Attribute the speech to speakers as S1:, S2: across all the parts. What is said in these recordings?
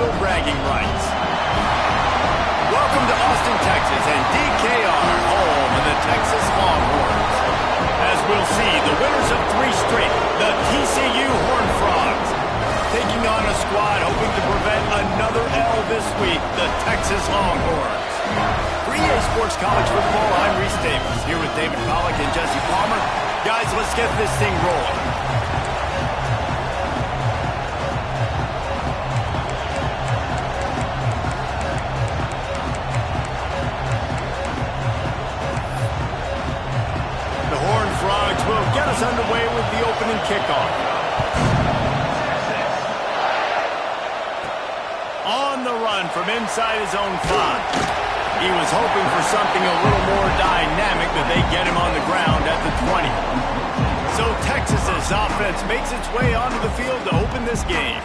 S1: no bragging rights. Welcome to Austin, Texas, and DKR, home of the Texas Longhorns. As we'll see, the winners of 3 straight, the TCU Horned Frogs, taking on a squad hoping to prevent another L this week, the Texas Longhorns. For EA Sports College Football, I'm Reese Davis, here with David Pollack and Jesse Palmer. Guys, let's get this thing rolling. Will get us underway with the opening kickoff. On the run from inside his own 5. He was hoping for something a little more dynamic, but they get him on the ground at the 20. So Texas's offense makes its way onto the field to open this game.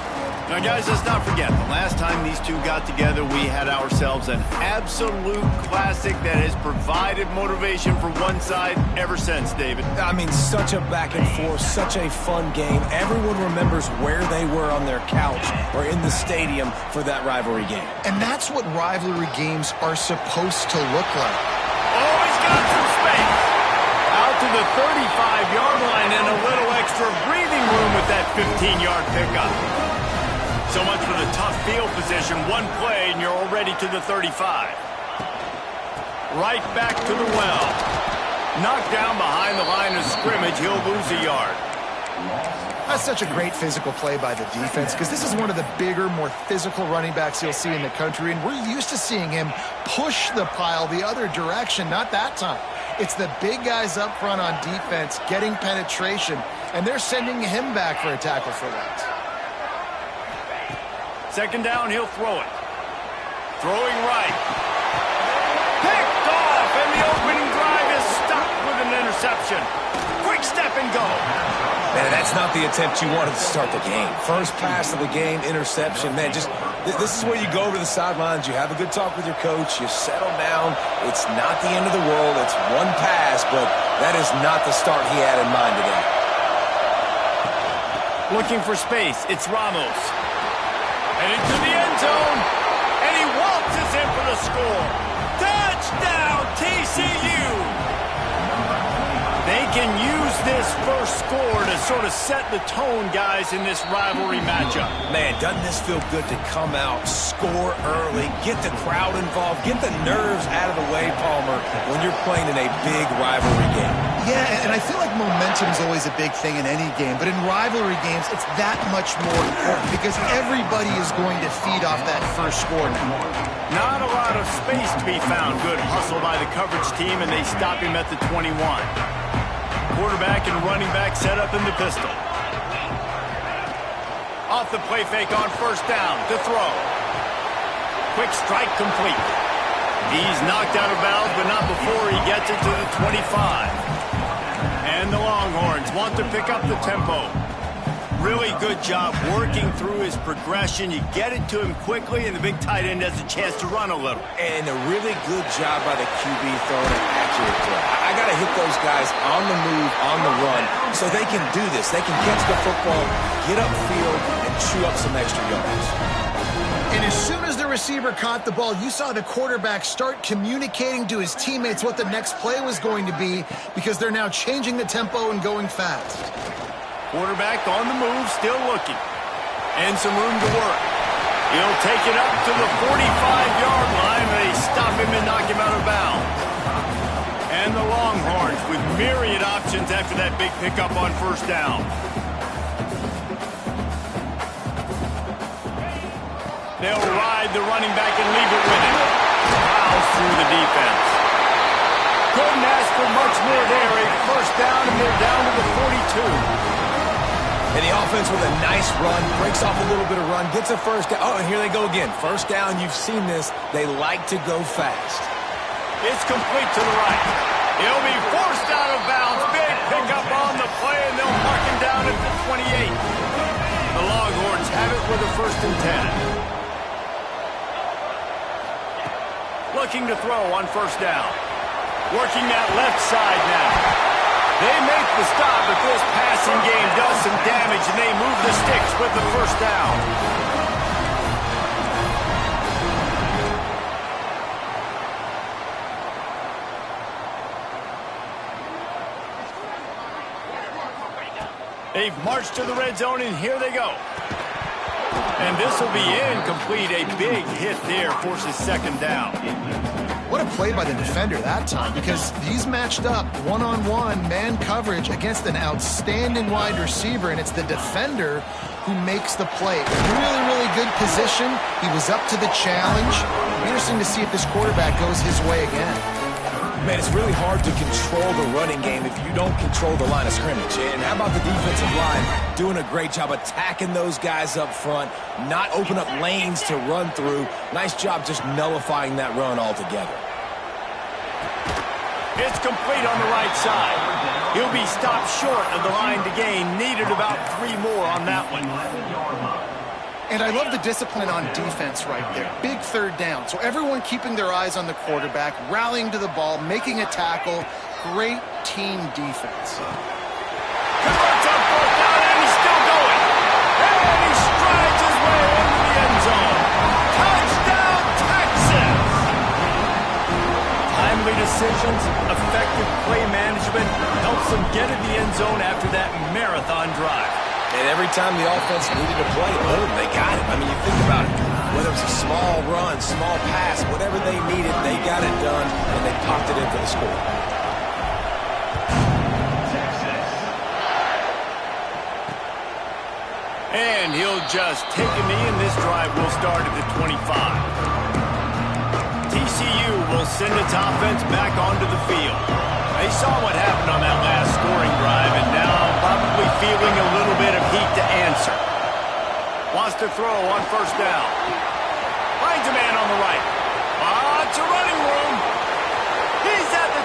S1: Now, guys, let's not forget, the last time these two got together, we had ourselves an absolute classic that has provided motivation for one side ever since, David.
S2: I mean, such a back and forth, such a fun game. Everyone remembers where they were on their couch or in the stadium for that rivalry game.
S3: And that's what rivalry games are supposed to look like.
S1: Oh, he's got some space. Out to the 35-yard line and a little extra breathing room with that 15-yard pickup. So much for the tough field position. One play and you're already to the 35. Right back to the well. Knocked down behind the line of scrimmage. He'll lose a yard.
S3: That's such a great physical play by the defense because this is one of the bigger, more physical running backs you'll see in the country, and we're used to seeing him push the pile the other direction. Not that time. It's the big guys up front on defense getting penetration, and they're sending him back for a tackle for that.
S1: Second down, he'll throw it. Throwing right. Picked off, and the opening drive is stopped with an interception. Quick step and go.
S2: Man, that's not the attempt you wanted to start the game. First pass of the game, interception. Man, just this is where you go over the sidelines. You have a good talk with your coach. You settle down. It's not the end of the world. It's one pass, but that is not the start he had in mind today.
S1: Looking for space. It's Ramos. Heading to the end zone, and he waltzes in for the score. Touchdown, TCU! They can use this first score to sort of set the tone, guys, in this rivalry matchup.
S2: Man, doesn't this feel good to come out, score early, get the crowd involved, get the nerves out of the way, Palmer, when you're playing in a big rivalry game?
S3: Yeah, and I feel like momentum is always a big thing in any game, but in rivalry games, it's that much more important because everybody is going to feed off that first score now.
S1: Not a lot of space to be found. Good hustle by the coverage team, and they stop him at the 21. Quarterback and running back set up in the pistol. Off the play fake on first down to throw. Quick strike complete. He's knocked out of bounds, but not before he gets it to the 25. And the Longhorns want to pick up the tempo. Really good job working through his progression. You get it to him quickly, and the big tight end has a chance to run a little.
S2: And a really good job by the QB throwing an accurate throw. I got to hit those guys on the move, on the run, so they can do this. They can catch the football, get upfield, and chew up some extra yards.
S3: And as soon as the receiver caught the ball, you saw the quarterback start communicating to his teammates what the next play was going to be because they're now changing the tempo and going fast.
S1: Quarterback on the move, still looking. And some room to work. He'll take it up to the 45-yard line. They stop him and knock him out of bounds. And the Longhorns with myriad options after that big pickup on first down. They'll ride the running back and leave it with him. Plows through the defense. Couldn't ask for much more there. A first down, and they're down to the 42.
S2: And the offense with a nice run, breaks off a little bit of run, gets a first down. Oh, and here they go again. First down, you've seen this. They like to go fast.
S1: It's complete to the right. He'll be forced out of bounds. Big pickup on the play, and they'll mark him down at the 28. The Longhorns have it with a 1st and 10. Looking to throw on first down. Working that left side now. They make the stop, but this passing game does some damage, and they move the sticks with the first down. They've marched to the red zone, and here they go. And this will be incomplete. A big hit there forces second down.
S3: What a play by the defender that time, because he's matched up one-on-one man coverage against an outstanding wide receiver, and it's the defender who makes the play. Really, really good position. He was up to the challenge. Interesting to see if this quarterback goes his way again.
S2: Man, it's really hard to control the running game if you don't control the line of scrimmage. And how about the defensive line doing a great job attacking those guys up front, not open up lanes to run through. Nice job just nullifying that run altogether.
S1: It's complete on the right side. He'll be stopped short of the line to gain. Needed about 3 more on that one.
S3: And I love the discipline on defense right there. Big third down. So everyone keeping their eyes on the quarterback, rallying to the ball, making a tackle. Great team defense.
S1: Converts on fourth down, and he's still going. And he strides his way into the end zone. Touchdown, Texas! Timely decisions, effective play management helps them get in the end zone after that marathon drive.
S2: And every time the offense needed a play, boom, they got it. I mean, you think about it. Whether it was a small run, small pass, whatever they needed, they got it done, and they popped it in for the score.
S1: And he'll just take a knee, and this drive will start at the 25. TCU will send its offense back onto the field. They saw what happened on that last scoring drive, and now probably feeling a little bit of heat to answer. Wants to throw on first down. Finds a man on the right. It's a running room. He's at the...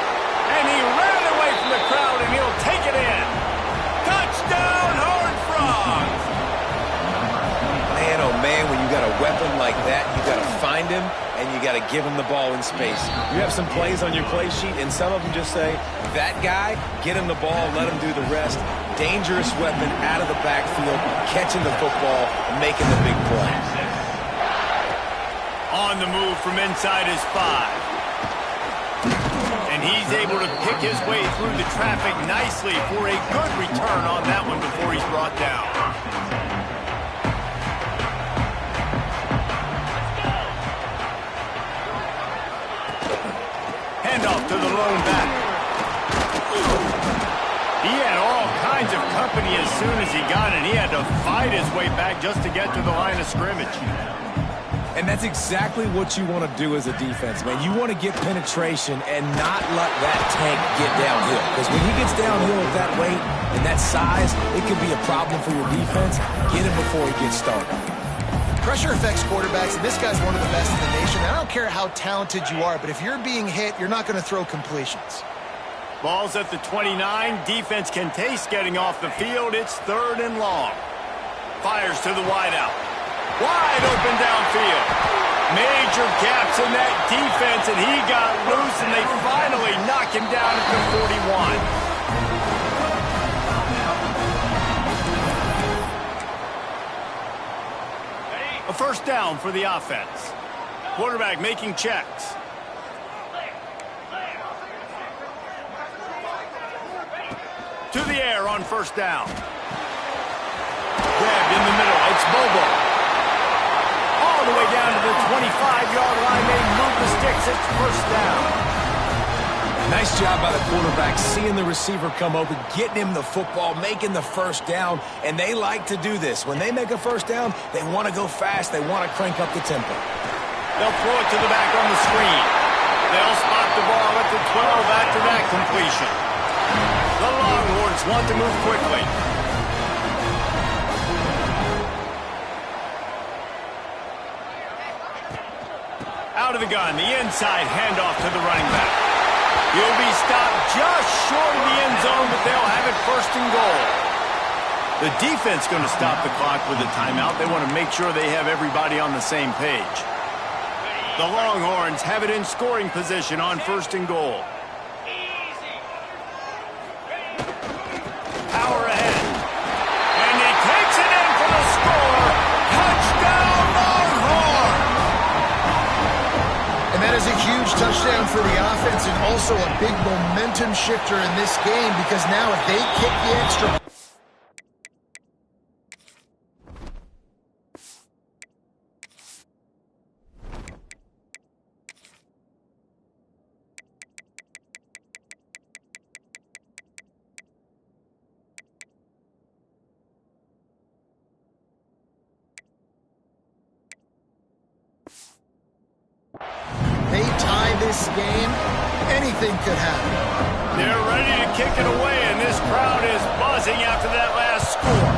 S1: And he ran away from the crowd, and he'll take it in. Touchdown, Horned Frogs!
S2: Man, oh man, when you got a weapon like that, you got to find him, and you got to give him the ball in space. You have some plays on your play sheet, and some of them just say, that guy, get him the ball, let him do the rest. Dangerous weapon out of the backfield, catching the football, and making the big play.
S1: On the move from inside his 5. And he's able to pick his way through the traffic nicely for a good return on that one before he's brought down. Handoff to the lone back. He had all kinds of company as soon as he got it. He had to fight his way back just to get to the line of scrimmage.
S2: And that's exactly what you want to do as a defense, man. You want to get penetration and not let that tank get downhill. Because when he gets downhill with that weight and that size, it could be a problem for your defense. Get him before he gets started.
S3: Pressure affects quarterbacks, and this guy's one of the best in the nation. I don't care how talented you are, but if you're being hit, you're not going to throw completions.
S1: Ball's at the 29. Defense can taste getting off the field. It's 3rd and long. Fires to the wideout. Wide open downfield. Major gaps in that defense, and he got loose, and they finally knock him down at the 41. A first down for the offense. Quarterback making checks. To the air on first down. Grabbed in the middle. It's Bobo. All the way down to the 25-yard line. They move the sticks. It's first down.
S2: Nice job by the quarterback, seeing the receiver come open, getting him the football, making the first down, and they like to do this. When they make a first down, they want to go fast. They want to crank up the tempo.
S1: They'll throw it to the back on the screen. They'll spot the ball at the 12 after that completion. The Longhorns want to move quickly. Out of the gun, the inside handoff to the running back. He'll be stopped just short of the end zone, but they'll have it 1st and goal. The defense going to stop the clock with a timeout. They want to make sure they have everybody on the same page. The Longhorns have it in scoring position on 1st and goal. Power ahead. And he takes it in for the score. Touchdown, Longhorns!
S3: And that is a huge touchdown for the offense and also a big momentum shifter in this game, because now if they kick the extra this game, anything could happen.
S1: They're ready to kick it away, and this crowd is buzzing after that last score.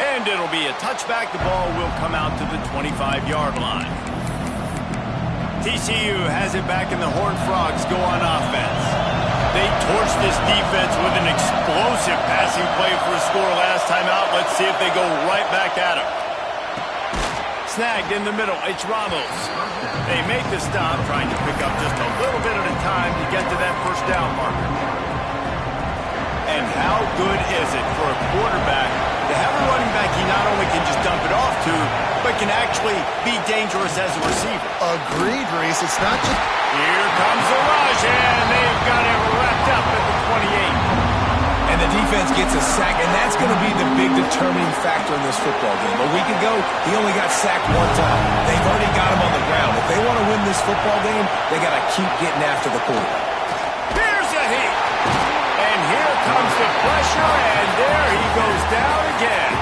S1: And it'll be a touchback. The ball will come out to the 25-yard line. TCU has it back, and the Horned Frogs go on offense. They torched this defense with an explosive passing play for a score last time out. Let's see if they go right back at him. Snagged in the middle, it's Ramos. They make the stop, trying to pick up just a little bit at a time to get to that first down marker. And how good is it for a quarterback to have a running back he not only can just dump it off to, but can actually be dangerous as a receiver?
S3: Agreed, Reese. It's not just...
S1: Here comes the rush, and they've got it wrapped up at the 28.
S2: And the defense gets a sack, and that's going to be the big determining factor in this football game. A week ago, he only got sacked one time. They've already got him on the ground. If they want to win this football game, they got to keep getting after the quarterback.
S1: Here's the heat. And here comes the pressure, and there he goes down again.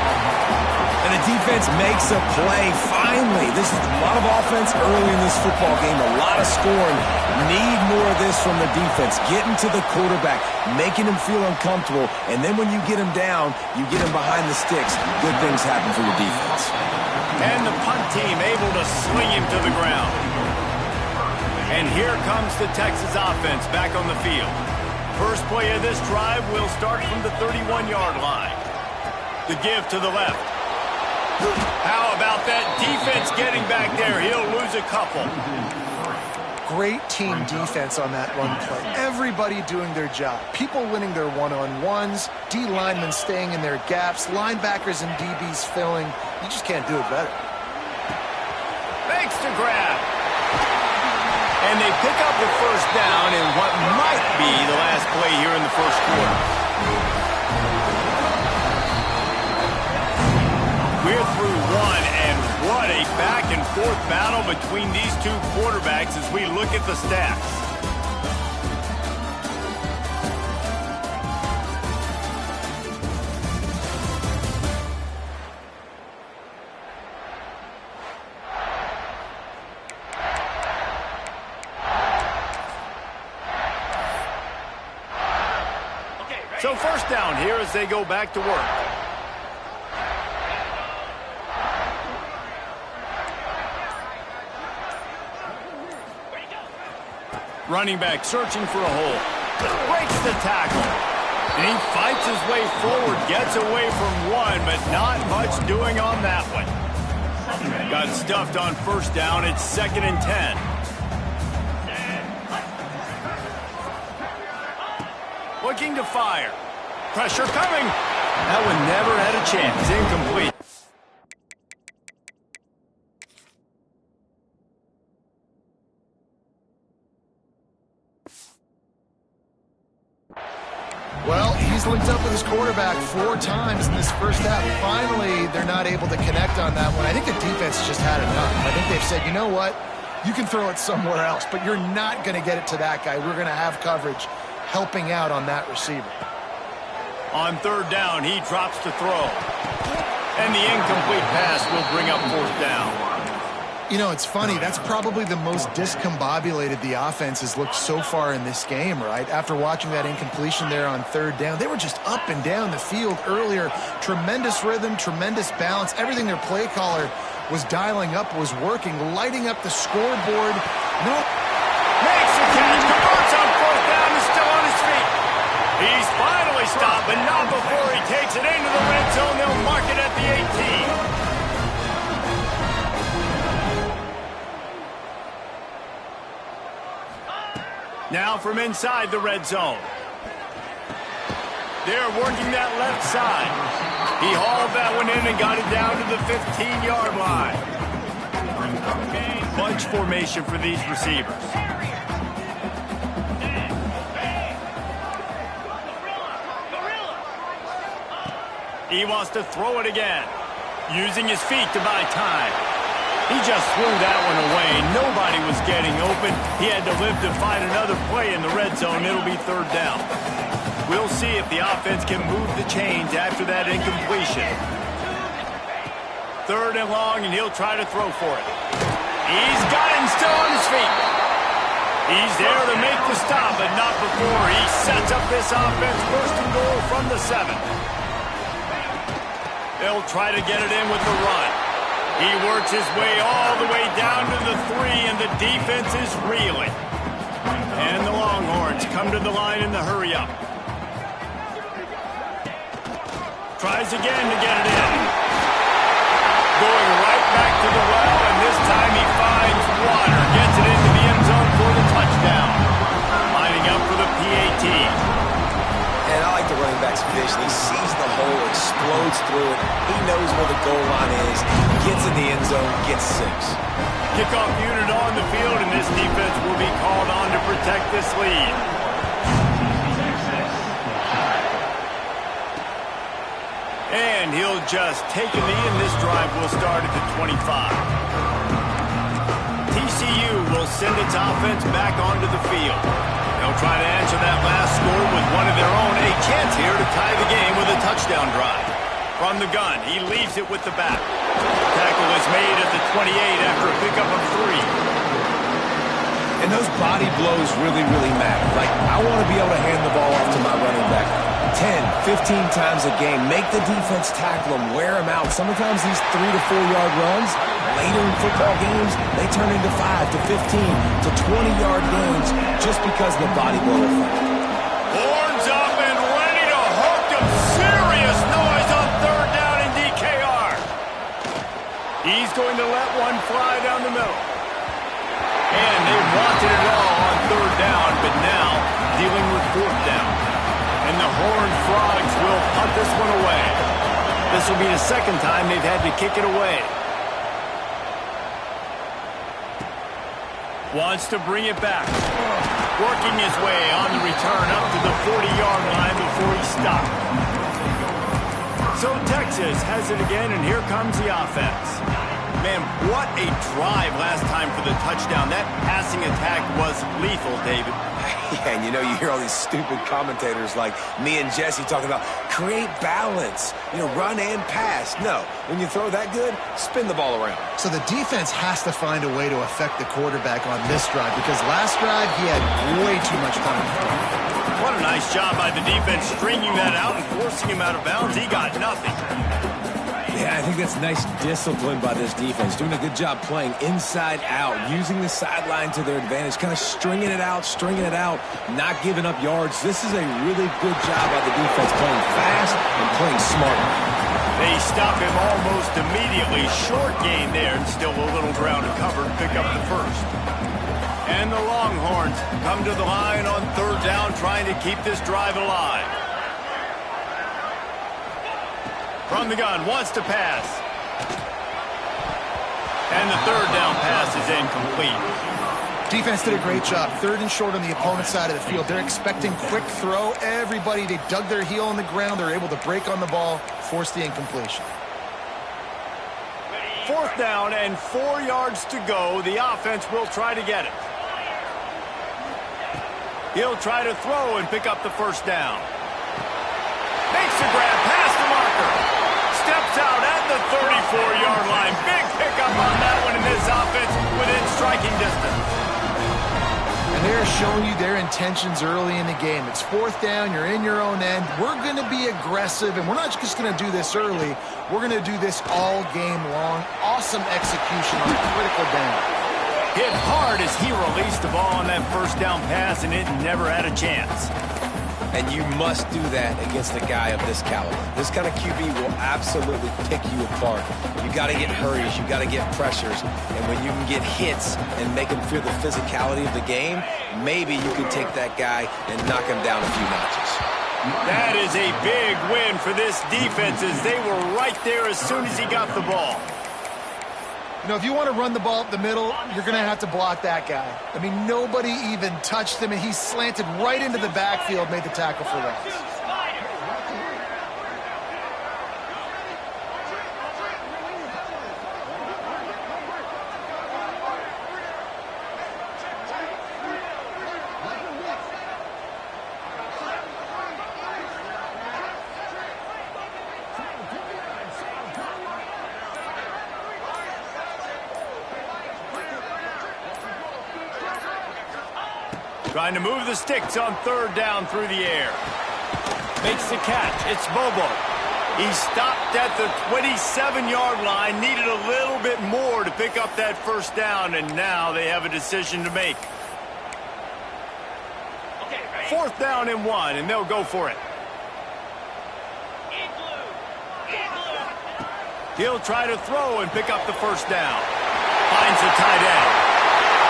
S2: And the defense makes a play. Finally, this is a lot of offense early in this football game, a lot of scoring. Need more of this from the defense. Getting to the quarterback, making him feel uncomfortable, and then when you get him down, you get him behind the sticks. Good things happen for your defense.
S1: And the punt team able to sling him to the ground. And here comes the Texas offense back on the field. First play of this drive will start from the 31-yard line. The give to the left. How about that defense getting back there? He'll lose a couple.
S3: Great team defense on that run play. Everybody doing their job. People winning their one-on-ones, D linemen staying in their gaps, linebackers and DBs filling. You just can't do it better.
S1: Thanks to grab. And they pick up the first down in what might be the last play here in the first quarter. We're through one, and what a back-and-forth battle between these two quarterbacks as we look at the stats. So first down here as they go back to work. Running back searching for a hole. Breaks the tackle. And he fights his way forward. Gets away from one, but not much doing on that one. Got stuffed on first down. It's 2nd and 10. Looking to fire. Pressure coming. That one never had a chance. Incomplete.
S3: Well, he's linked up with his quarterback 4 times in this first half. Finally, they're not able to connect on that one. I think the defense just had enough. I think they've said, you know what? You can throw it somewhere else, but you're not going to get it to that guy. We're going to have coverage helping out on that receiver.
S1: On third down, he drops to throw. And the incomplete pass will bring up fourth down.
S3: You know, it's funny. That's probably the most discombobulated the offense has looked so far in this game, right? After watching that incompletion there on third down, they were just up and down the field earlier. Tremendous rhythm, tremendous balance. Everything their play caller was dialing up was working, lighting up the scoreboard. Nope.
S1: Makes the catch, converts on fourth down, is still on his feet. He's finally stopped, but not before he takes it into the red zone. They'll mark it at the 18. Now from inside the red zone. They're working that left side. He hauled that one in and got it down to the 15-yard line. Bunch formation for these receivers. He wants to throw it again. Using his feet to buy time. He just threw that one away. Nobody was getting open. He had to live to find another play in the red zone. It'll be third down. We'll see if the offense can move the chains after that incompletion. 3rd and long, and he'll try to throw for it. He's got him still on his feet. He's there to make the stop, but not before he sets up this offense. 1st and goal from the 7. They'll try to get it in with the run. He works his way all the way down to the 3, and the defense is reeling. And the Longhorns come to the line in the hurry-up. Tries again to get it in. Going right back to the well, and this time he finds water. Gets it into the end zone for the touchdown. Lining up for the PAT.
S2: And I like the running back's vision. He sees the hole, explodes through it. He knows where the goal line is. Gets in the end zone, gets 6.
S1: Kickoff unit on the field, and this defense will be called on to protect this lead. And he'll just take a knee, and this drive will start at the 25. TCU will send its offense back onto the field. They'll try to answer that last score with one of their own. A chance here to tie the game with a touchdown drive. From the gun, he leaves it with the back. Tackle is made at the 28 after a pickup of 3.
S2: And those body blows really, really matter. Like, I want to be able to hand the ball off to my running back 10, 15 times a game. Make the defense tackle them, wear them out. Sometimes these 3 to 4 yard runs, later in football games, they turn into 5 to 15 to 20 yard gains just because of the body blow effect.
S1: Horns up and ready to hook them. Serious noise on 3rd down in DKR. He's going to let one fly down the middle. And they wanted it all on 3rd down, but now dealing with 4th down. And the Horned Frogs will punt this one away. This will be the 2nd time they've had to kick it away. Wants to bring it back. Working his way on the return up to the 40-yard line before he stopped. So Texas has it again, and here comes the offense. Man, what a drive last time for the touchdown. That passing attack was lethal, David.
S2: Yeah, and you know, you hear all these stupid commentators like me and Jesse talking about create balance, run and pass. No, when you throw that good, spin the ball around.
S3: So the defense has to find a way to affect the quarterback on this drive because last drive he had way too much time.
S1: What a nice job by the defense stringing that out and forcing him out of bounds. He got nothing.
S2: Yeah, I think that's nice discipline by this defense. Doing a good job playing inside out, using the sideline to their advantage, kind of stringing it out, not giving up yards. This is a really good job by the defense, playing fast and playing smart.
S1: They stop him almost immediately. Short gain there, and still a little ground to cover to pick up the 1st. And the Longhorns come to the line on 3rd down, trying to keep this drive alive. From the gun, wants to pass. And the 3rd down pass is incomplete.
S3: Defense did a great job. 3rd and short on the opponent's side of the field. They're expecting quick throw. Everybody, they dug their heel on the ground. They're able to break on the ball, force the incompletion.
S1: 4th down and 4 yards to go. The offense will try to get it. He'll try to throw and pick up the 1st down. Makes the grab past the marker. Steps out at the 34-yard line. Big pickup on that one in this offense within striking distance.
S3: And they're showing you their intentions early in the game. It's 4th down. You're in your own end. We're going to be aggressive, and we're not just going to do this early. We're going to do this all game long. Awesome execution on a critical down.
S1: Hit hard as he released the ball on that 1st down pass, and it never had a chance.
S2: And you must do that against a guy of this caliber. This kind of QB will absolutely pick you apart. You got to get hurries, you got to get pressures, and when you can get hits and make him feel the physicality of the game, maybe you can take that guy and knock him down a few notches.
S1: That is a big win for this defense as they were right there as soon as he got the ball.
S3: If you want to run the ball up the middle, you're going to have to block that guy. I mean, nobody even touched him, and he slanted right into the backfield, made the tackle for loss.
S1: Trying to move the sticks on third down through the air. Makes the catch. It's Bobo. He stopped at the 27-yard line, needed a little bit more to pick up that first down, and now they have a decision to make. Fourth down and 1, and they'll go for it. He'll try to throw and pick up the first down. Finds the tight end.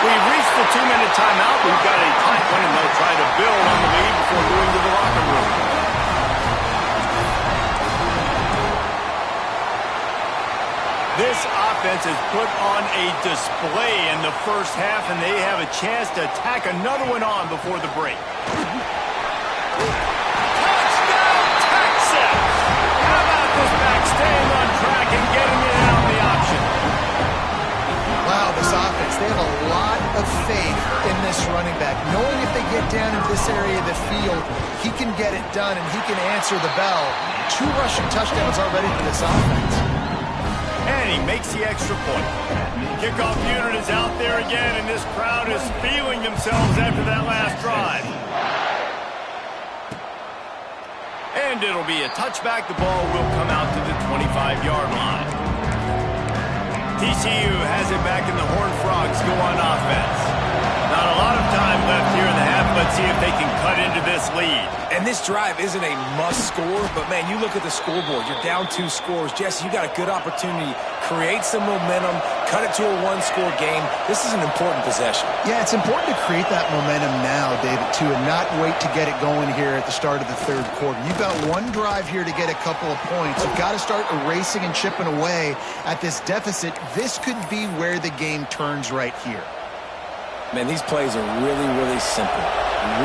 S1: We've reached the 2-minute timeout. We've got a tight one, and they'll try to build on the lead before going to the locker room. This offense has put on a display in the first half, and they have a chance to tack another one on before the break. Touchdown, Texas! How about this back staying on track and getting it out of the option?
S3: Wow, this offense, they have a lot of faith in this running back. Knowing if they get down into this area of the field, he can get it done and he can answer the bell. 2 rushing touchdowns already for this offense.
S1: And he makes the extra point. Kickoff unit is out there again, and this crowd is feeling themselves after that last drive. And it'll be a touchback. The ball will come out to the 25-yard line. TCU has it back, and the Horned Frogs go on offense. Not a lot of time left here in the half. Let's see if they can cut into this lead.
S2: And this drive isn't a must score, but, man, you look at the scoreboard. You're down 2 scores. Jesse, you got a good opportunity. Create some momentum. Cut it to a 1-score game. This is an important possession.
S3: Yeah, it's important to create that momentum now, David, too, and not wait to get it going here at the start of the third quarter. You've got 1 drive here to get a couple of points. You've got to start erasing and chipping away at this deficit. This could be where the game turns right here.
S2: Man, these plays are really, really simple.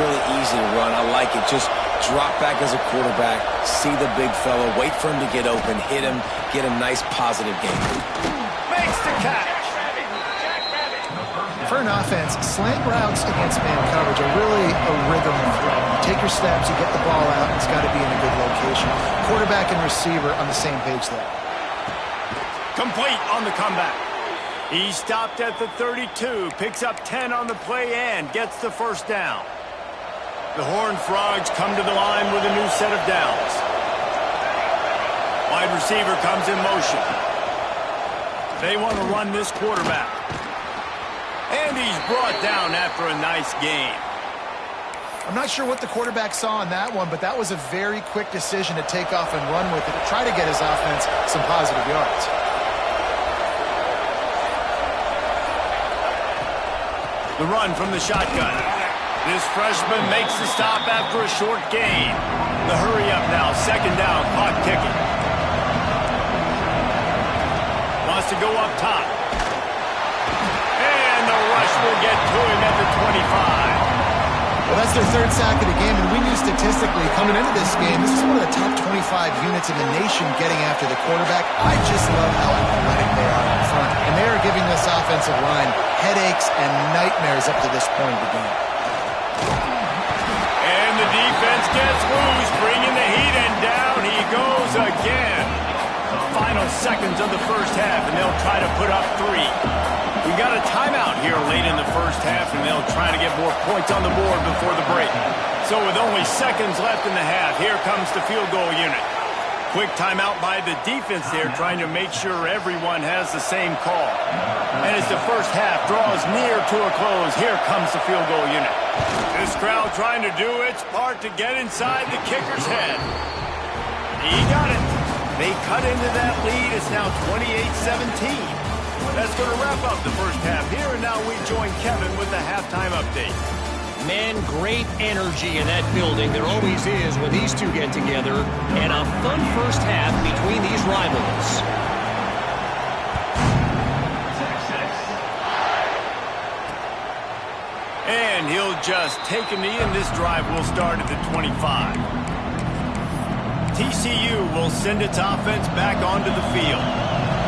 S2: Really easy to run. I like it. Just drop back as a quarterback, see the big fella, wait for him to get open, hit him, get a nice positive game.
S1: Makes the catch.
S3: For an offense, slant routes against man coverage are really a rhythm of throw. You take your steps, you get the ball out, it's got to be in a good location. Quarterback and receiver on the same page there.
S1: Complete on the comeback. He stopped at the 32, picks up 10 on the play and gets the first down. The Horned Frogs come to the line with a new set of downs. Wide receiver comes in motion. They want to run this quarterback. And he's brought down after a nice game.
S3: I'm not sure what the quarterback saw on that one, but that was a very quick decision to take off and run with it to try to get his offense some positive yards.
S1: The run from the shotgun. This freshman makes the stop after a short gain. The hurry up now, second down, clock ticking. Wants to go up top. And the rush will get to him at the 25.
S3: Well, that's their 3rd sack of the game, and we knew statistically coming into this game, this is one of the top 25 units in the nation getting after the quarterback. I just love how athletic they are up front, and they are giving this offensive line headaches and nightmares up to this point of the game.
S1: And the defense gets loose, bringing the heat, and down he goes again. Final seconds of the first half, and they'll try to put up 3. We got a timeout here late in the first half, and they'll try to get more points on the board before the break. So with only seconds left in the half, here comes the field goal unit. Quick timeout by the defense there, trying to make sure everyone has the same call. And as the first half draws near to a close, here comes the field goal unit. This crowd trying to do its part to get inside the kicker's head. He got it. They cut into that lead. It's now 28-17. That's going to wrap up the first half here, and now we join Kevin with the halftime update.
S4: Man, great energy in that building. There always is when these two get together, and a fun first half between these rivals.
S1: And he'll just take a knee, and this drive will start at the 25. TCU will send its offense back onto the field.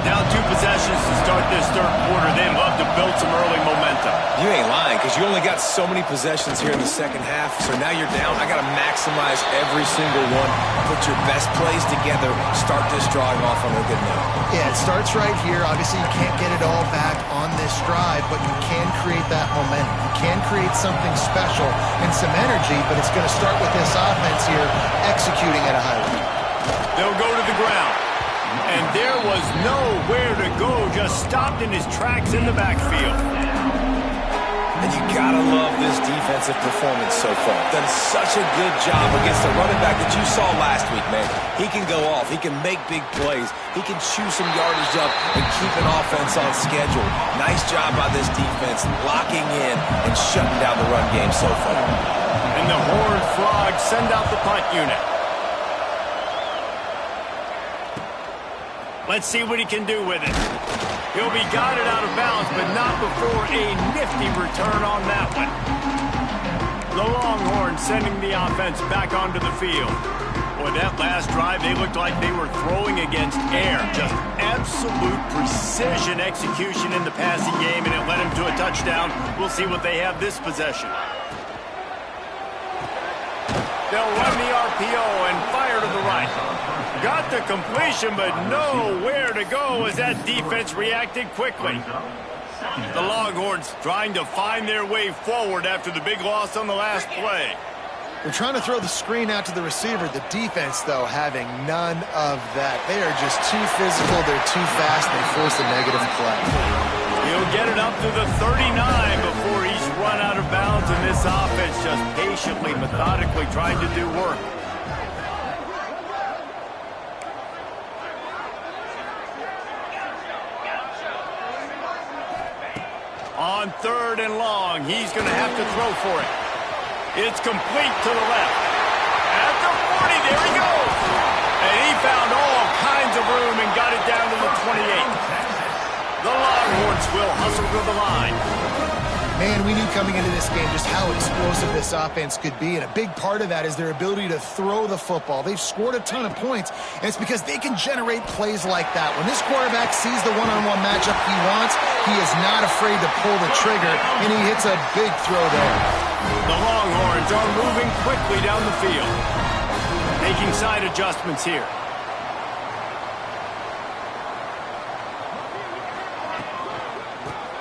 S1: Now 2 possessions to start start this third quarter. They love to build some early momentum.
S2: You ain't lying, because you only got so many possessions here in the second half. So now you're down. I got to maximize every single one. Put your best plays together. Start this drawing off on a good note.
S3: Yeah, it starts right here. Obviously, you can't get it all back on this drive, but you can create that momentum. You can create something special and some energy, but it's going to start with this offense here executing at a high level.
S1: They'll go to the ground. And there was nowhere to go, just stopped in his tracks in the backfield.
S2: And you gotta love this defensive performance so far. Done such a good job against the running back that you saw last week, man. He can go off. He can make big plays. He can chew some yardage up and keep an offense on schedule. Nice job by this defense, locking in and shutting down the run game so far.
S1: And the Horned Frogs send out the punt unit. Let's see what he can do with it. He'll be guided out of bounds, but not before a nifty return on that one. The Longhorns sending the offense back onto the field. Boy, that last drive, they looked like they were throwing against air. Just absolute precision execution in the passing game, and it led him to a touchdown. We'll see what they have this possession. They'll run the RPO and fire to the right. Got the completion, but nowhere to go as that defense reacted quickly. The Longhorns trying to find their way forward after the big loss on the last play.
S3: They're trying to throw the screen out to the receiver. The defense, though, having none of that. They are just too physical. They're too fast. They force a negative play.
S1: He'll get it up to the 39 before he's run out of bounds, and this offense just patiently, methodically trying to do work. On 3rd and long, he's going to have to throw for it. It's complete to the left. At the 40, there he goes. And he found all kinds of room and got it down to the 28. The Longhorns will hustle to the line.
S3: Man, we knew coming into this game just how explosive this offense could be, and a big part of that is their ability to throw the football. They've scored a ton of points, and it's because they can generate plays like that. When this quarterback sees the one-on-one matchup he wants, he is not afraid to pull the trigger, and he hits a big throw there.
S1: The Longhorns are moving quickly down the field, making side adjustments here.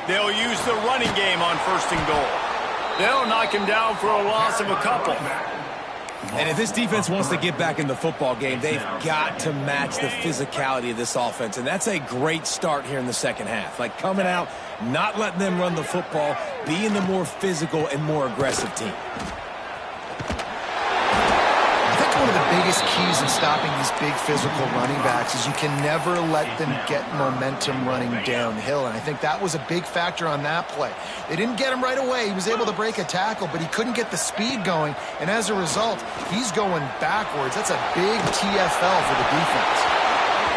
S1: They'll use the running game on 1st and goal. They'll knock him down for a loss of a couple.
S2: And if this defense wants to get back in the football game, they've got to match the physicality of this offense. And that's a great start here in the second half. Like coming out, not letting them run the football, being the more physical and more aggressive team.
S3: I think one of the biggest keys in stopping these big physical running backs is you can never let them get momentum running downhill, and I think that was a big factor on that play. They didn't get him right away. He was able to break a tackle, but he couldn't get the speed going, and as a result, he's going backwards. That's a big TFL for the defense.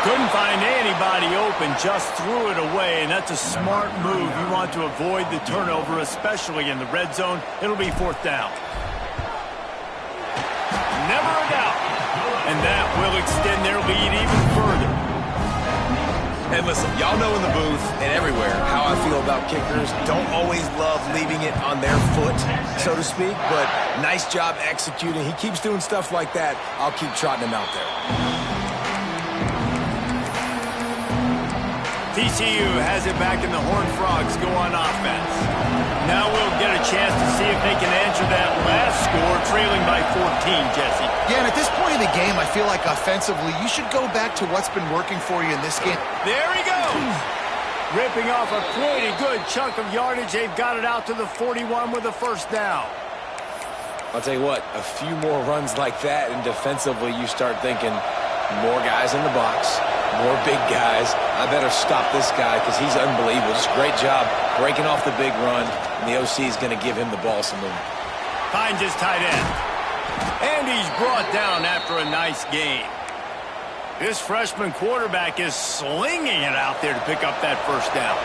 S1: Couldn't find anybody open, just threw it away, and that's a smart move. You want to avoid the turnover, especially in the red zone. It'll be 4th down. Never a doubt. And that will extend their lead even further.
S2: And listen, y'all know in the booth and everywhere how I feel about kickers. Don't always love leaving it on their foot, so to speak, but nice job executing. He keeps doing stuff like that. I'll keep trotting him out there.
S1: TCU has it back, and the Horned Frogs go on offense. Now we'll get a chance to see if they can answer that last score, trailing by 14, Jesse.
S3: Yeah, and at this point in the game, I feel like offensively, you should go back to what's been working for you in this game.
S1: There he goes! Ripping off a pretty good chunk of yardage. They've got it out to the 41 with a 1st down.
S2: I'll tell you what, a few more runs like that, and defensively you start thinking more guys in the box, more big guys. I better stop this guy because he's unbelievable. Just great job breaking off the big run, and the OC is going to give him the ball some movement.
S1: Finds his tight end. And he's brought down after a nice gain. This freshman quarterback is slinging it out there to pick up that 1st down.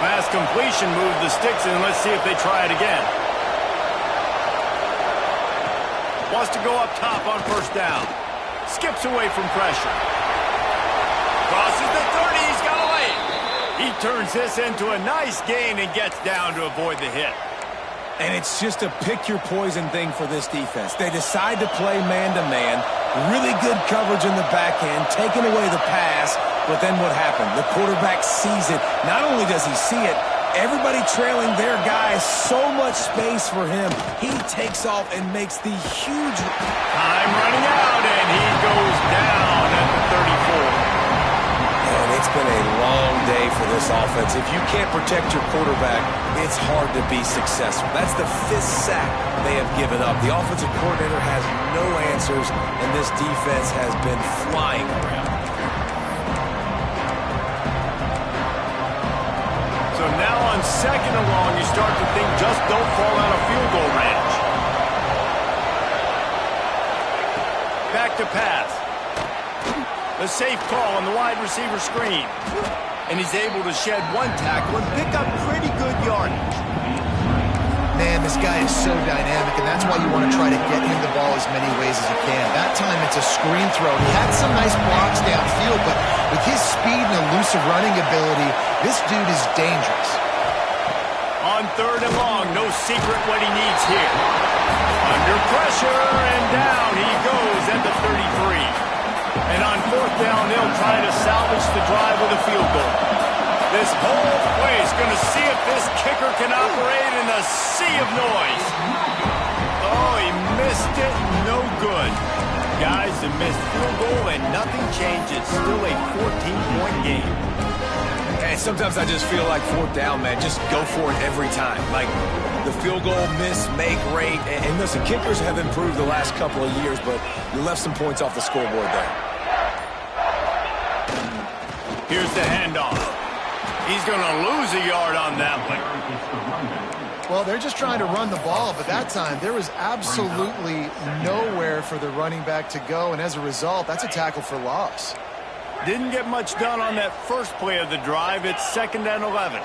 S1: Pass completion, move the sticks, and let's see if they try it again. Wants to go up top on 1st down. Skips away from pressure. Crosses the 30, he's got a lane. He turns this into a nice gain and gets down to avoid the hit.
S2: And it's just a pick-your-poison thing for this defense. They decide to play man-to-man, really good coverage in the back end, taking away the pass, but then what happened? The quarterback sees it. Not only does he see it, everybody trailing their guy, so much space for him. He takes off and makes the huge...
S1: Time running out, and he goes down at the 34.
S2: And it's been a long day for this offense. If you can't protect your quarterback, it's hard to be successful. That's the 5th sack they have given up. The offensive coordinator has no answers, and this defense has been flying around.
S1: So now on 2nd and long, you start to think just don't fall out of field goal range. Back to pass. A safe call on the wide receiver screen. And he's able to shed one tackle and pick up pretty good yardage.
S3: Man, this guy is so dynamic, and that's why you want to try to get him the ball as many ways as you can. That time it's a screen throw. He had some nice blocks downfield, but with his speed and elusive running ability, this dude is dangerous.
S1: On 3rd and long, no secret what he needs here. Under pressure, and down he goes at the 33. And on 4th down, they'll try to salvage the drive with a field goal. This whole place going to see if this kicker can operate in a sea of noise. Oh, he missed it. No good. Guys, a missed field goal and nothing changes. Still a 14-point game.
S2: And sometimes I just feel like 4th down, man, just go for it every time. Like the field goal miss, make rate. And listen, kickers have improved the last couple of years, but you left some points off the scoreboard there.
S1: Here's the handoff. He's going to lose a yard on that one.
S3: Well, they're just trying to run the ball, but that time there was absolutely nowhere for the running back to go, and as a result, that's a tackle for loss.
S1: Didn't get much done on that first play of the drive. It's 2nd and 11.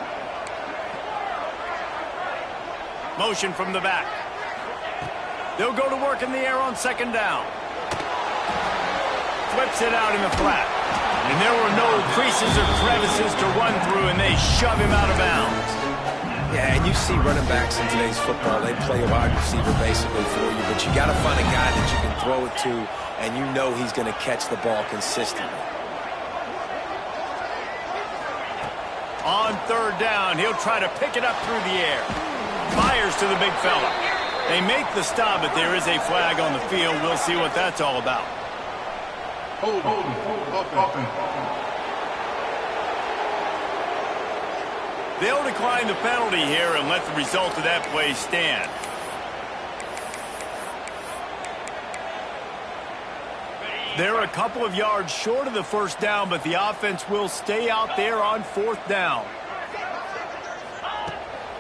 S1: Motion from the back. They'll go to work in the air on 2nd down. Flips it out in the flat. And there were no creases or crevices to run through, and they shove him out of bounds.
S2: Yeah, and you see running backs in today's football, they play a wide receiver basically for you, but you got to find a guy that you can throw it to, and you know he's going to catch the ball consistently.
S1: On 3rd down, he'll try to pick it up through the air. Fires to the big fella. They make the stop, but there is a flag on the field. We'll see what that's all about.
S5: Hold.
S1: They'll decline the penalty here and let the result of that play stand. They're a couple of yards short of the 1st down, but the offense will stay out there on 4th down.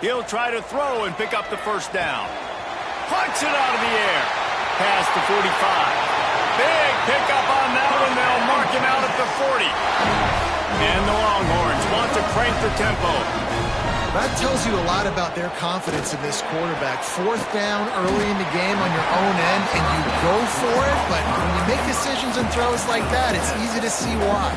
S1: He'll try to throw and pick up the 1st down. Punts it out of the air. Pass to 45. Big pickup on that one. They'll mark him out at the 40. And the Longhorns want to crank the tempo.
S3: That tells you a lot about their confidence in this quarterback. 4th down early in the game on your own end, and you go for it, but when you make decisions and throws like that, it's easy to see why.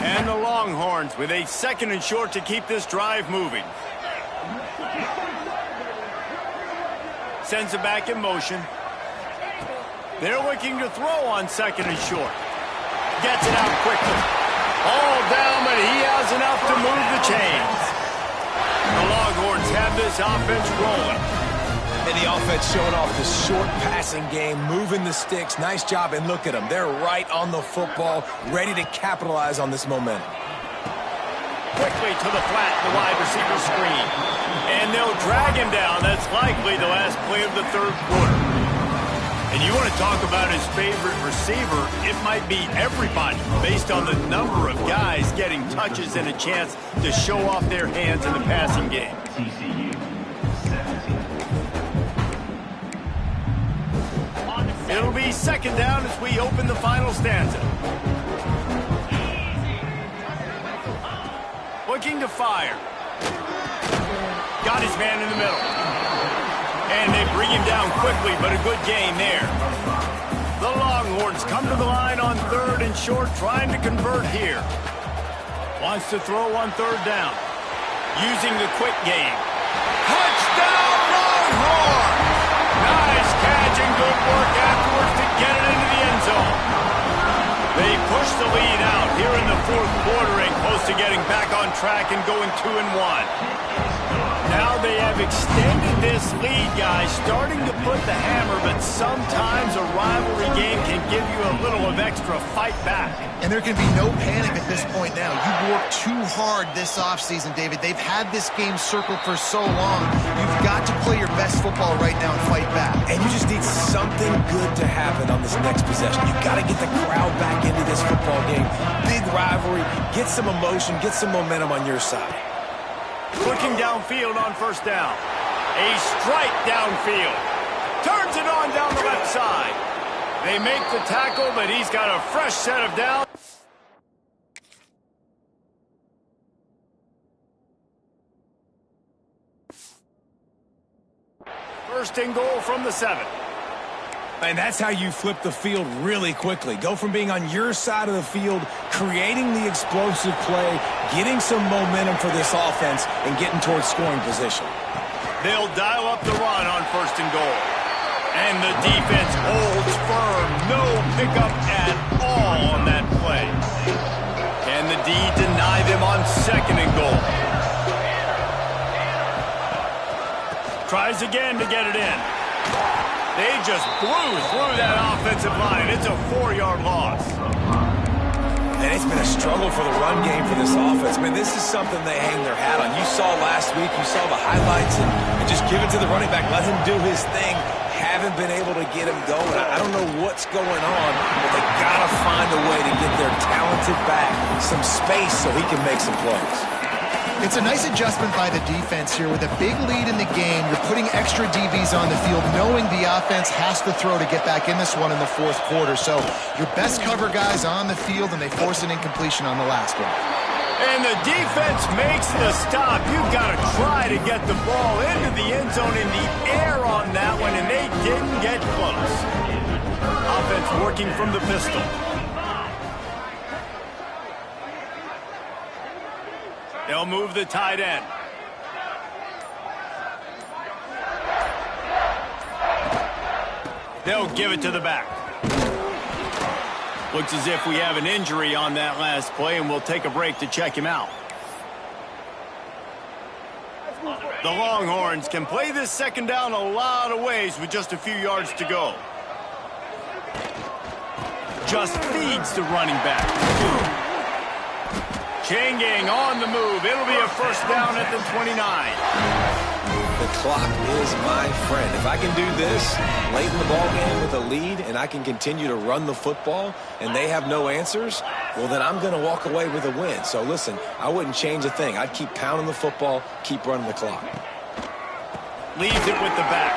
S1: And the Longhorns with a 2nd and short to keep this drive moving. Sends it back in motion. They're looking to throw on 2nd and short. Gets it out quickly. All down, but he has enough to move the chains. The Longhorns have this offense rolling.
S2: And the offense showing off the short passing game, moving the sticks. Nice job, and look at them. They're right on the football, ready to capitalize on this momentum.
S1: Quickly to the flat, the wide receiver screen. And they'll drag him down. That's likely the last play of the 3rd quarter. And you want to talk about his favorite receiver, it might be everybody based on the number of guys getting touches and a chance to show off their hands in the passing game. It'll be 2nd down as we open the final stanza. Looking to fire. Got his man in the middle. And they bring him down quickly, but a good gain there. Longhorns come to the line on 3rd and short, trying to convert here. Wants to throw on 3rd down. Using the quick game. Touchdown, Longhorns! Nice catch and good work afterwards to get it into the end zone. They push the lead out here in the 4th quarter and close to getting back on track and going 2-1. Now they have extended this lead, guys, starting to put the hammer, but sometimes a rivalry game can give you a little of extra fight back.
S3: And there can be no panic at this point now. You've worked too hard this offseason, David. They've had this game circled for so long. You've got to play your best football right now and fight back.
S2: And you just need something good to happen on this next possession. You've got to get the crowd back into this football game. Big rivalry. Get some emotion. Get some momentum on your side.
S1: Looking downfield on 1st down. A strike downfield. Turns it on down the left side. They make the tackle, but he's got a fresh set of downs. First and goal from the 7.
S2: And that's how you flip the field really quickly. Go from being on your side of the field, creating the explosive play, getting some momentum for this offense, and getting towards scoring position.
S1: They'll dial up the run on 1st and goal. And the defense holds firm. No pickup at all on that play. Can the D deny them on 2nd and goal? Tries again to get it in. They just blew through that offensive line. It's a 4-yard loss.
S2: And it's been a struggle for the run game for this offense. Man, this is something they hang their hat on. You saw last week, you saw the highlights, and just give it to the running back. Let him do his thing. Haven't been able to get him going. I don't know what's going on, but they got to find a way to get their talented back some space so he can make some plays.
S3: It's a nice adjustment by the defense here. With a big lead in the game, you're putting extra DBs on the field, knowing the offense has to throw to get back in this one in the 4th quarter. So your best cover guys on the field, and they force an incompletion on the last one.
S1: And the defense makes the stop. You've got to try to get the ball into the end zone in the air on that one, and they didn't get close. Offense working from the pistol. They'll move the tight end. They'll give it to the back. Looks as if we have an injury on that last play, and we'll take a break to check him out. The Longhorns can play this 2nd down a lot of ways with just a few yards to go. Just feeds the running back. Chain gang on the move. It'll be a 1st down at the 29.
S2: The clock is my friend. If I can do this late in the ball game with a lead and I can continue to run the football and they have no answers, well, then I'm going to walk away with a win. So, listen, I wouldn't change a thing. I'd keep pounding the football, keep running the clock.
S1: Leaves it with the back.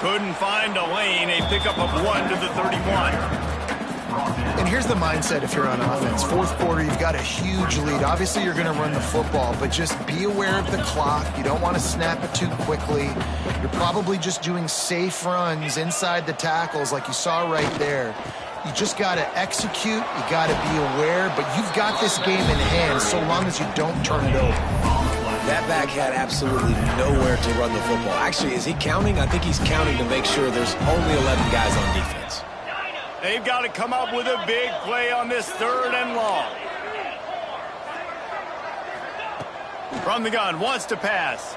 S1: Couldn't find a lane. A pickup of 1 to the 31.
S3: And here's the mindset if you're on offense. 4th quarter, you've got a huge lead. Obviously, you're going to run the football, but just be aware of the clock. You don't want to snap it too quickly. You're probably just doing safe runs inside the tackles like you saw right there. You just got to execute. You got to be aware, but you've got this game in hand so long as you don't turn it over.
S2: That back had absolutely nowhere to run the football. Actually, is he counting? I think he's counting to make sure there's only 11 guys on defense.
S1: They've got to come up with a big play on this 3rd and long. From the gun, wants to pass.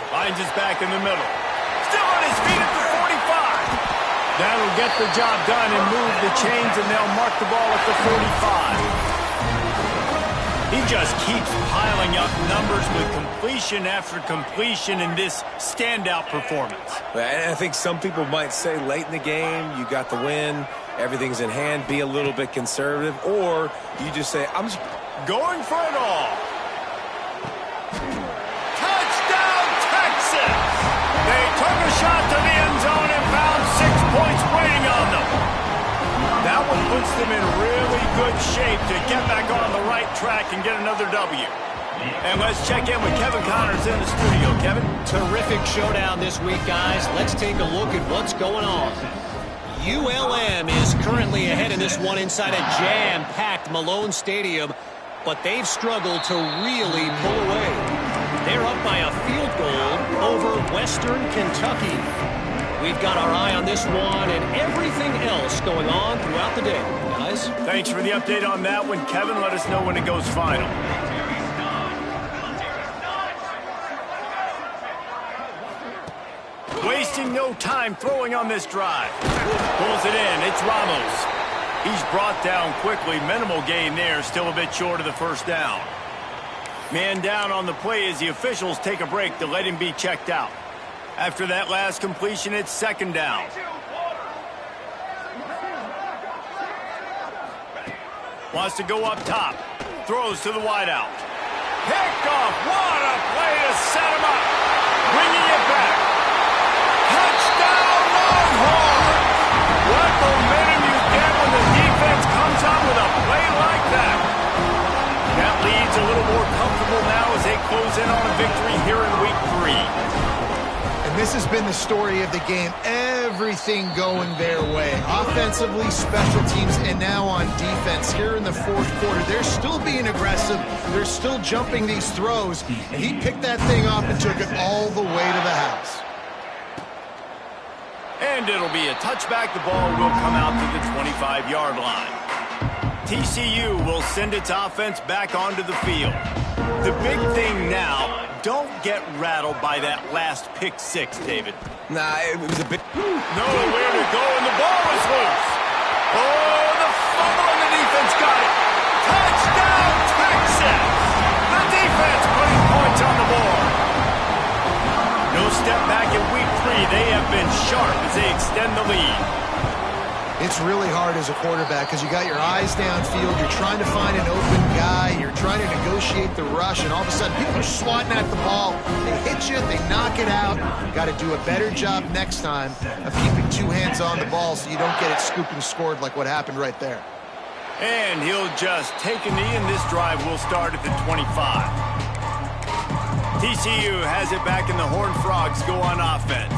S1: Finds his back in the middle. Still on his feet at the 45. That'll get the job done and move the chains, and they'll mark the ball at the 45. He just keeps piling up numbers with completion after completion in this standout performance.
S2: And I think some people might say late in the game, you got the win, everything's in hand, be a little bit conservative, or you just say, I'm just
S1: going for it all. Touchdown, Texas! They took a shot to the end zone and found 6 points waiting on them. That one puts them in really good shape to get back on the right track and get another W. And let's check in with Kevin Connors in the studio. Kevin?
S4: Terrific showdown this week, guys. Let's take a look at what's going on. ULM is currently ahead in this one inside a jam-packed Malone Stadium, but they've struggled to really pull away. They're up by a field goal over Western Kentucky. We've got our eye on this one and everything else going on throughout the day, guys.
S1: Thanks for the update on that one, Kevin. Let us know when it goes final. Wasting no time throwing on this drive. Pulls it in. It's Ramos. He's brought down quickly. Minimal gain there. Still a bit short of the first down. Man down on the play as the officials take a break to let him be checked out. After that last completion, it's second down. Wants to go up top. Throws to the wideout. Picked off. What a play to set him up. Bringing it back. Touchdown, Longhorn! What momentum you get when the defense comes out with a play like that. That leads a little more comfortable now as they close in on a victory here in week 3.
S3: And this has been the story of the game. Everything going their way. Offensively, special teams, and now on defense. Here in the fourth quarter, they're still being aggressive. They're still jumping these throws. And he picked that thing up and took it all the way to the house.
S1: And it'll be a touchback. The ball will come out to the 25-yard line. TCU will send its offense back onto the field. The big thing now, don't get rattled by that last pick six, David.
S2: Nah, it was a bit...
S1: Nowhere to go, and the ball is loose. Oh, the fumble, and the defense got it. Touchdown, Texas! The defense putting points on the board. No step back in week 3. They have been sharp as they extend the lead.
S3: It's really hard as a quarterback because you got your eyes downfield. You're trying to find an open guy. You're trying to negotiate the rush, and all of a sudden people are swatting at the ball. They hit you. They knock it out. Got to do a better job next time of keeping 2 hands on the ball so you don't get it scooped and scored like what happened right there.
S1: And he'll just take a knee, and this drive will start at the 25. TCU has it back, and the Horned Frogs go on offense.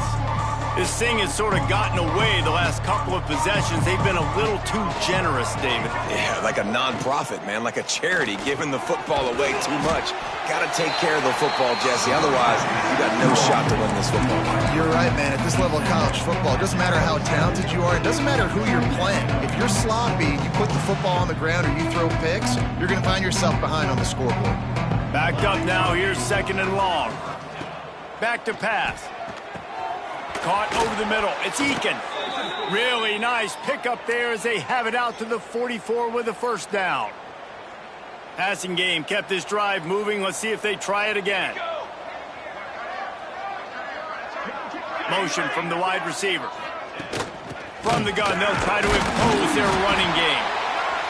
S1: This thing has sort of gotten away the last couple of possessions. They've been a little too generous, David.
S2: Yeah, like a non-profit, man, like a charity, giving the football away too much. Got to take care of the football, Jesse. Otherwise, you got no shot to win this football game.
S3: You're right, man. At this level of college football, it doesn't matter how talented you are. It doesn't matter who you're playing. If you're sloppy, you put the football on the ground or you throw picks, you're going to find yourself behind on the scoreboard.
S1: Backed up now. Here's second and long. Back to pass. Caught over the middle. It's Eakin. Really nice pickup there as they have it out to the 44 with a first down. Passing game kept this drive moving. Let's see if they try it again. Motion from the wide receiver. From the gun, they'll try to impose their running game.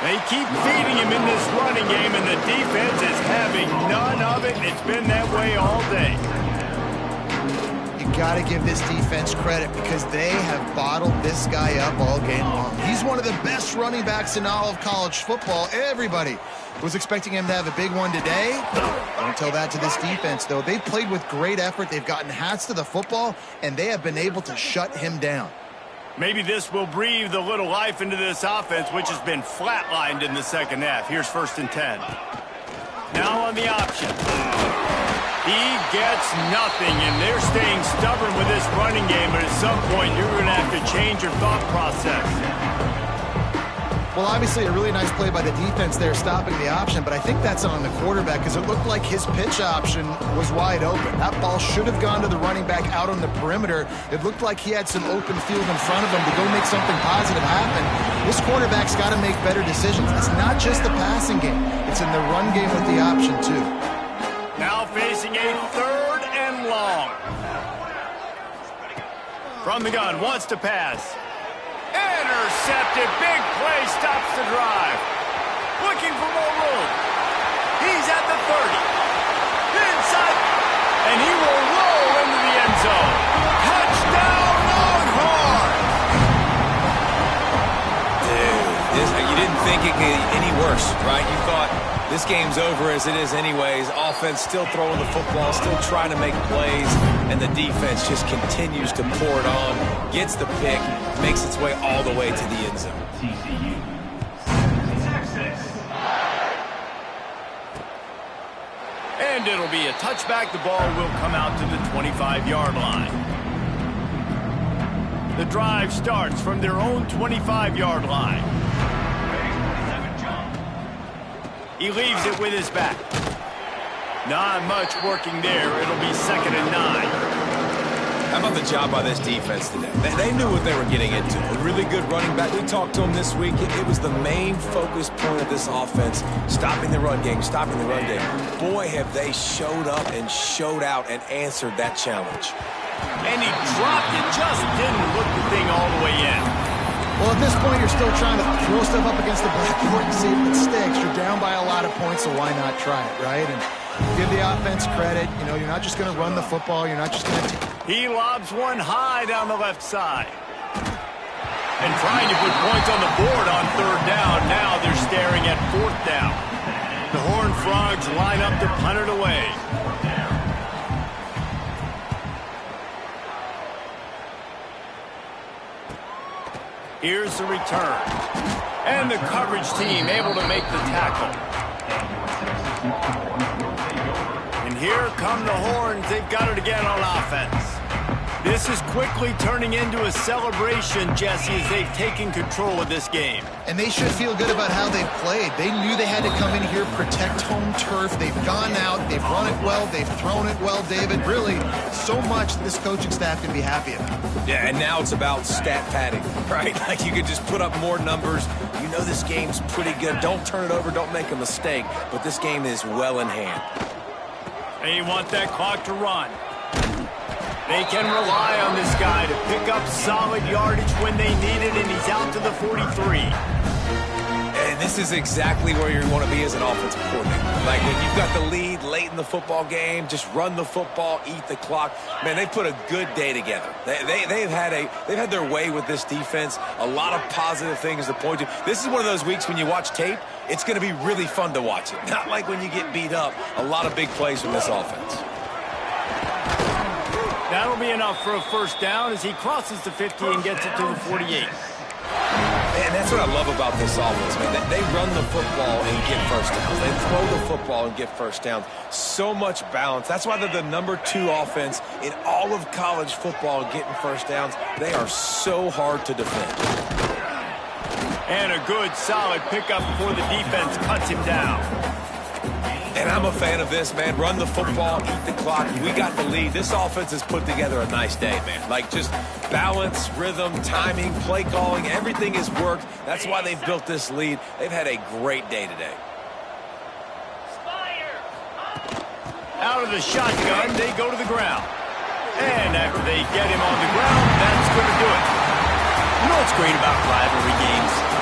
S1: They keep feeding him in this running game, and the defense is having none of it. It's been that way all day.
S3: Got to give this defense credit because they have bottled this guy up all game long. He's one of the best running backs in all of college football. Everybody was expecting him to have a big one today. Don't tell that to this defense, though. They've played with great effort. They've gotten hats to the football, and they have been able to shut him down.
S1: Maybe this will breathe a little life into this offense, which has been flatlined in the second half. Here's 1st and 10. Now on the option. He gets nothing, and they're staying stubborn with this running game, but at some point you're going to have to change your thought process.
S3: Well, obviously a really nice play by the defense there stopping the option, but I think that's on the quarterback because it looked like his pitch option was wide open. That ball should have gone to the running back out on the perimeter. It looked like he had some open field in front of him to go make something positive happen. This quarterback's got to make better decisions. It's not just the passing game. It's in the run game with the option, too.
S1: Now facing a 3rd and long. From the gun, wants to pass. Intercepted. Big play stops the drive. Looking for more room. He's at the 30. Inside. And he will roll into the end zone. Touchdown, Longhorns!
S2: Dude, you didn't think it could get any worse, right? You thought This game's over as it is anyways. Offense still throwing the football, still trying to make plays, and the defense just continues to pour it on, gets the pick, makes its way all the way to the end zone.
S1: And it'll be a touchback. The ball will come out to the 25-yard line. The drive starts from their own 25-yard line. He leaves it with his back. Not much working there. It'll be 2nd and 9.
S2: How about the job by this defense today? They knew what they were getting into. A really good running back. We talked to him this week. It was the main focus point of this offense, stopping the run game, stopping the run game. Boy, have they showed up and showed out and answered that challenge.
S1: And he dropped it. Just didn't look the thing all the way in.
S3: Well, at this point, you're still trying to throw stuff up against the blackboard and see if it sticks. You're down by a lot of points, so why not try it, right? And give the offense credit. You know, you're not just going to run the football. You're not just going to...
S1: He lobs one high down the left side. And trying to put points on the board on 3rd down. Now they're staring at 4th down. The Horned Frogs line up to punt it away. Here's the return. And the coverage team able to make the tackle. And here come the Horns. They've got it again on offense. This is quickly turning into a celebration, Jesse, as they've taken control of this game.
S3: And they should feel good about how they've played. They knew they had to come in here, protect home turf. They've gone out, they've run it well, they've thrown it well, David. Really, so much this coaching staff can be happy about.
S2: Yeah, and now it's about stat padding, right? Like you could just put up more numbers. You know this game's pretty good. Don't turn it over, don't make a mistake. But this game is well in hand.
S1: They want that clock to run. They can rely on this guy to pick up solid yardage when they need it, and he's out to the 43.
S2: And this is exactly where you want to be as an offensive coordinator. Like when you've got the lead late in the football game, just run the football, eat the clock. Man, they put a good day together. They've had their way with this defense. A lot of positive things to point to. This is one of those weeks when you watch tape, it's going to be really fun to watch it. Not like when you get beat up. A lot of big plays from this offense.
S1: That'll be enough for a 1st down as he crosses the 50 and gets it to the 48.
S2: And that's what I love about this offense, man. They run the football and get 1st downs. They throw the football and get 1st downs. So much balance. That's why they're the #2 offense in all of college football getting 1st downs. They are so hard to defend.
S1: And a good, solid pickup before the defense cuts him down.
S2: And I'm a fan of this, man. Run the football, eat the clock. We got the lead. This offense has put together a nice day, man. Like just balance, rhythm, timing, play calling, everything has worked. That's why they've built this lead. They've had a great day today.
S1: Out of the shotgun, they go to the ground. And after they get him on the ground, that's going to do it. You know what's great about rivalry games?